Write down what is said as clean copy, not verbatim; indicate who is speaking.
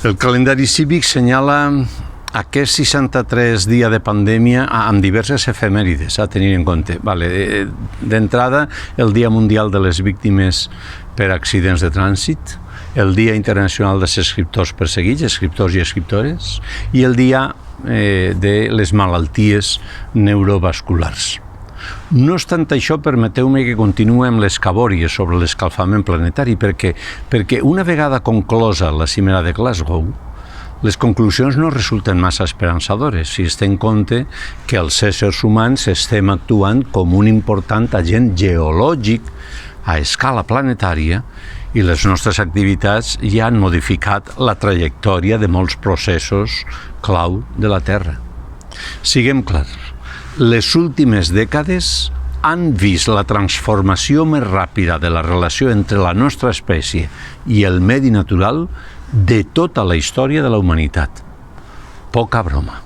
Speaker 1: El calendari cívic senyala aquest 63 dia de pandèmia amb diverses efemèrides a tenir en compte. D'entrada, el Dia Mundial de les Víctimes per Accidents de Trànsit, el Dia Internacional dels Escriptors Perseguits, escriptors i escriptores, i el Dia de les Malalties Neurovasculars. No obstant això, permeteu-me que continuï amb les cabòries sobre l'escalfament planetari, perquè una vegada conclosa la cimera de Glasgow, les conclusions no resulten massa esperançadores si es té en compte que els éssers humans estem actuant com un important agent geològic a escala planetària i les nostres activitats ja han modificat la trajectòria de molts processos clau de la Terra. Siguem clars, les últimes dècades han vist la transformació més ràpida de la relació entre la nostra espècie i el medi natural de tota la història de la humanitat. Poca broma.